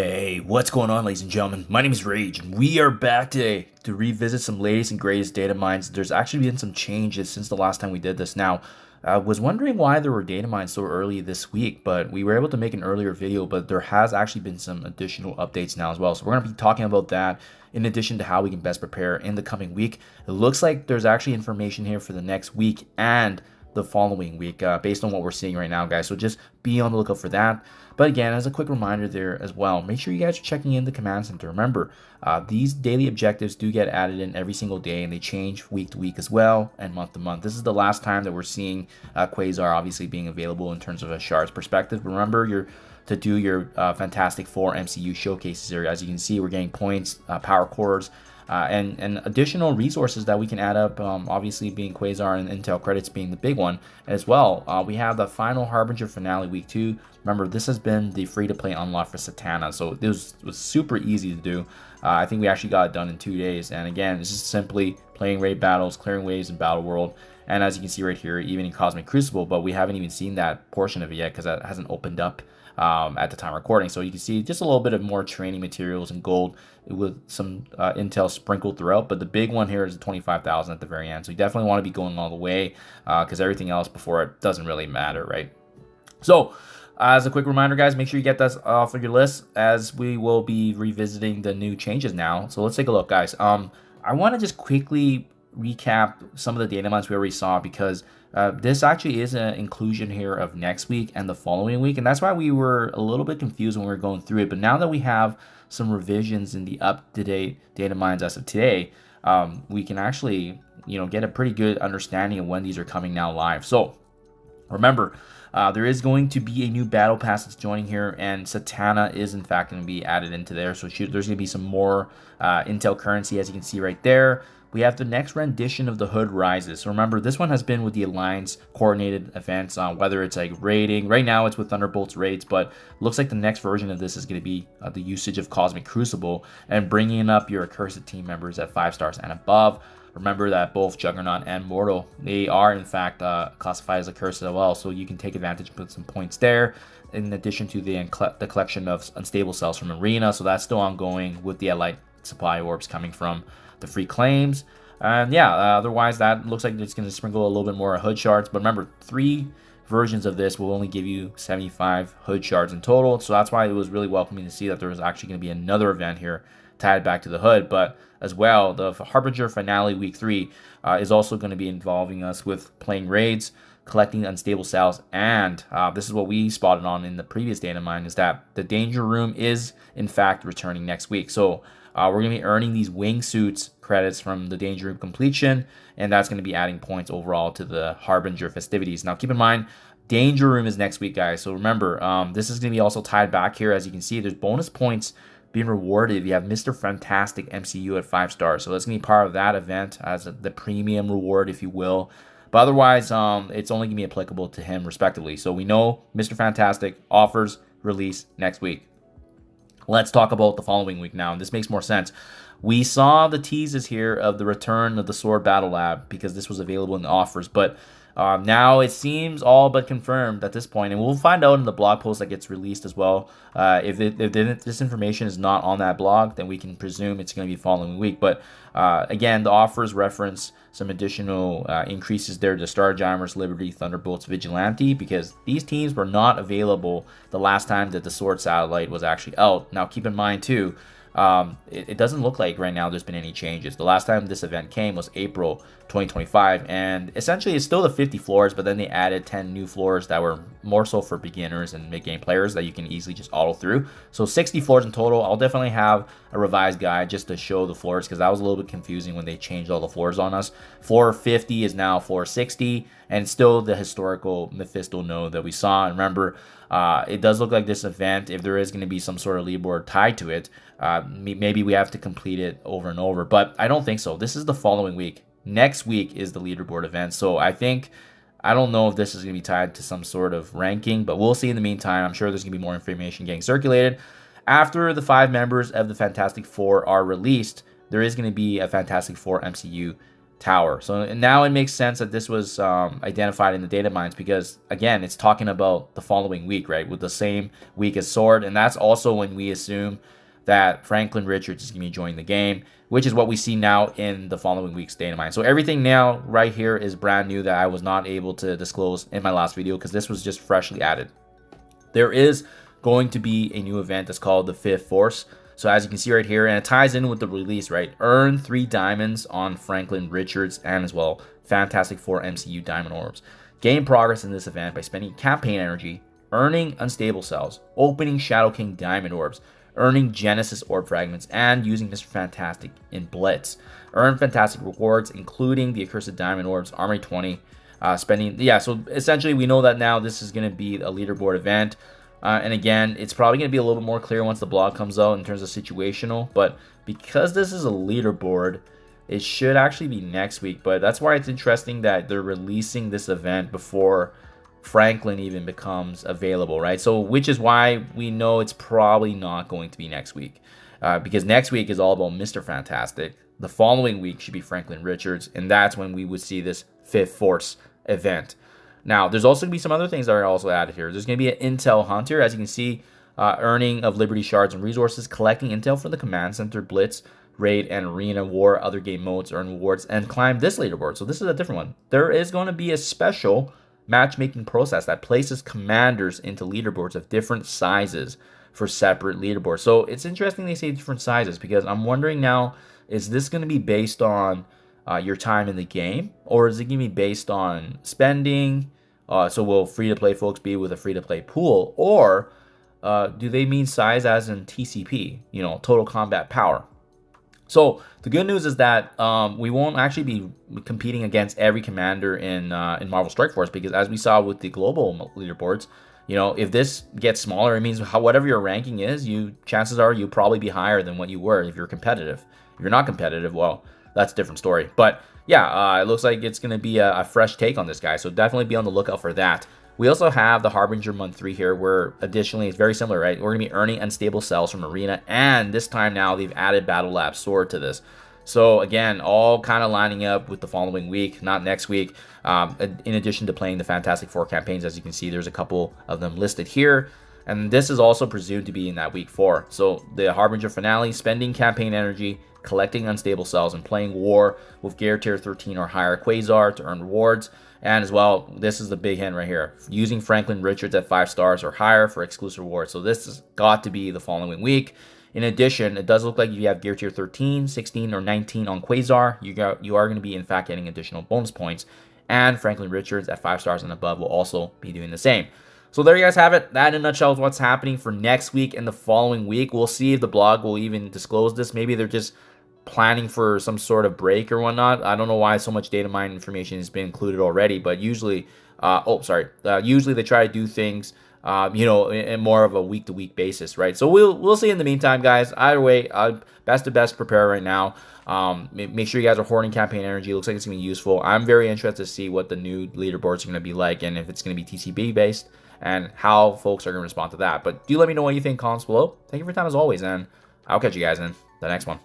Hey, what's going on, ladies and gentlemen? My name is Rage, and we are back today to revisit some latest and greatest data mines. There's actually been some changes since the last time we did this. Now, I was wondering why there were data mines so early this week, but we were able to make an earlier video, but there has actually been some additional updates now as well. So we're going to be talking about that in addition to how we can best prepare in the coming week. It looks like there's actually information here for the next week and the following week based on what we're seeing right now, guys. So just be on the lookout for that. But again, as a quick reminder there as well, make sure you guys are checking in the command center. Remember, these daily objectives do get added in every single day, and they change week to week as well and month to month. This is the last time that we're seeing Quasar obviously being available in terms of a shards perspective. Remember to do your Fantastic Four MCU showcases here. As you can see, we're getting points, power cores, and additional resources that we can add up, obviously being Quasar and Intel credits being the big one as well. We have the final Harbinger finale week 2. Remember, this has been the free-to-play unlock for Satana, so it was super easy to do. I think we actually got it done in 2 days, and again, it's just simply playing raid battles, clearing waves in Battle World, and as you can see right here, even in Cosmic Crucible, but we haven't even seen that portion of it yet because that hasn't opened up at the time of recording. So you can see just a little bit of more training materials and gold with some intel sprinkled throughout, but the big one here is the 25,000 at the very end. So you definitely want to be going all the way because everything else before it doesn't really matter, right? So as a quick reminder, guys, make sure you get that off of your list as we will be revisiting the new changes now. So let's take a look, guys. I want to just quickly recap some of the data mines we already saw because this actually is an inclusion here of next week and the following week, and that's why we were a little bit confused when we were going through it. But now that we have some revisions in the up-to-date data mines as of today, we can actually get a pretty good understanding of when these are coming now live. So remember, there is going to be a new battle pass that's joining here, and Satana is in fact going to be added into there. So there's going to be some more intel currency, as you can see right there. We have the next rendition of the HOARD Rises. So remember, this one has been with the Alliance coordinated events, whether it's like raiding. Right now it's with Thunderbolt's raids, but looks like the next version of this is going to be the usage of Cosmic Crucible and bringing up your Accursed team members at 5 stars and above. Remember that both Juggernaut and Mortal, they are in fact classified as Accursed as well, so you can take advantage and put some points there, in addition to the collection of unstable cells from Arena. So that's still ongoing with the Elite supply orbs coming from the free claims. And yeah, otherwise that looks like it's going to sprinkle a little bit more HOOD shards. But remember, 3 versions of this will only give you 75 HOOD shards in total. So that's why it was really welcoming to see that there was actually going to be another event here tied back to the HOOD. But as well, the Harbinger finale week 3 is also going to be involving us with playing raids, collecting unstable cells, and this is what we spotted on in the previous data mine, is that the Danger Room is in fact returning next week. So we're going to be earning these wingsuits credits from the Danger Room completion, and that's going to be adding points overall to the Harbinger festivities. Now keep in mind, Danger Room is next week, guys. So remember, this is going to be also tied back here. As you can see, there's bonus points being rewarded if you have Mr. Fantastic MCU at 5 stars. So that's going to be part of that event as the premium reward, if you will. But otherwise, it's only going to be applicable to him respectively. So we know Mr. Fantastic offers release next week. Let's talk about the following week now, and this makes more sense. We saw the teases here of the return of the Sword Battle Lab because this was available in the offers, but now it seems all but confirmed at this point, and we'll find out in the blog post that gets released as well. If this information is not on that blog, then we can presume it's going to be following week. But again, the offers reference some additional increases there to Starjammers, Liberty, Thunderbolts, Vigilante, because these teams were not available the last time that the Sword Satellite was actually out. Now keep in mind too, it doesn't look like right now there's been any changes. The last time this event came was April 2025, and essentially it's still the 50 floors, but then they added 10 new floors that were more so for beginners and mid-game players that you can easily just auto through. So 60 floors in total. I'll definitely have a revised guide just to show the floors because that was a little bit confusing when they changed all the floors on us. Floor 50 is now floor 60, and still the historical Mephisto node that we saw. And remember, it does look like this event, if there is going to be some sort of leaderboard tied to it, maybe we have to complete it over and over, but I don't think so. This is the following week. Next week is the leaderboard event, so I don't know if this is going to be tied to some sort of ranking, but we'll see in the meantime. I'm sure there's going to be more information getting circulated. After the 5 members of the Fantastic Four are released, there is going to be a Fantastic Four MCU tower. So now it makes sense that this was identified in the data mines because, again, it's talking about the following week, right? With the same week as Sword. And that's also when we assume that Franklin Richards is going to be joining the game, which is what we see now in the following week's data mine. So everything now right here is brand new that I was not able to disclose in my last video because this was just freshly added. There is going to be a new event that's called the Fifth Force. So as you can see right here, and it ties in with the release, right? Earn 3 diamonds on Franklin Richards and as well Fantastic Four MCU diamond orbs. Gain progress in this event by spending campaign energy, earning unstable cells, opening Shadow King diamond orbs, earning Genesis orb fragments, and using Mr. Fantastic in Blitz. Earn fantastic rewards, including the Accursed diamond orbs, Armory 20, so essentially we know that now this is going to be a leaderboard event. And again, it's probably going to be a little bit more clear once the blog comes out in terms of situational. But because this is a leaderboard, it should actually be next week. But that's why it's interesting that they're releasing this event before Franklin even becomes available, right? So which is why we know it's probably not going to be next week. Because next week is all about Mr. Fantastic. The following week should be Franklin Richards. And that's when we would see this Fifth Force event. Now, there's also going to be some other things that are also added here. There's going to be an Intel Hunter, as you can see, earning of Liberty Shards and resources, collecting Intel for the Command Center, Blitz, Raid, and Arena War, other game modes, earn rewards, and climb this leaderboard. So this is a different one. There is going to be a special matchmaking process that places commanders into leaderboards of different sizes for separate leaderboards. So it's interesting they say different sizes because I'm wondering now, is this going to be based on your time in the game, or is it going to be based on spending? So will free-to-play folks be with a free-to-play pool, or do they mean size as in TCP, total combat power? So the good news is that we won't actually be competing against every commander in Marvel Strike Force, because as we saw with the global leaderboards, if this gets smaller, it means whatever your ranking is, chances are you'll probably be higher than what you were if you're competitive. If you're not competitive, well, that's a different story. But yeah, it looks like it's going to be a fresh take on this guy. So definitely be on the lookout for that. We also have the Harbinger Month 3 here, where additionally it's very similar, right? We're going to be earning unstable cells from Arena. And this time now they've added Battle Lab Sword to this. So again, all kind of lining up with the following week, not next week. In addition to playing the Fantastic Four campaigns, as you can see, there's a couple of them listed here. And this is also presumed to be in that week 4. So the Harbinger finale, spending campaign energy, collecting unstable cells, and playing war with Gear Tier 13 or higher Quasar to earn rewards. And as well, this is the big hint right here, using Franklin Richards at 5 stars or higher for exclusive rewards. So this has got to be the following week. In addition, it does look like if you have Gear Tier 13, 16, or 19 on Quasar, you are going to be in fact getting additional bonus points. And Franklin Richards at 5 stars and above will also be doing the same. So there you guys have it. That in a nutshell is what's happening for next week and the following week. We'll see if the blog will even disclose this. Maybe they're just planning for some sort of break or whatnot. I don't know why so much data mine information has been included already, but usually, usually they try to do things, in more of a week-to-week basis, right? So we'll see in the meantime, guys. Either way, best prepare right now. Make sure you guys are hoarding campaign energy. It looks like it's going to be useful. I'm very interested to see what the new leaderboards are going to be like and if it's going to be TCB based and how folks are going to respond to that. But do let me know what you think in comments below. Thank you for your time as always, and I'll catch you guys in the next one.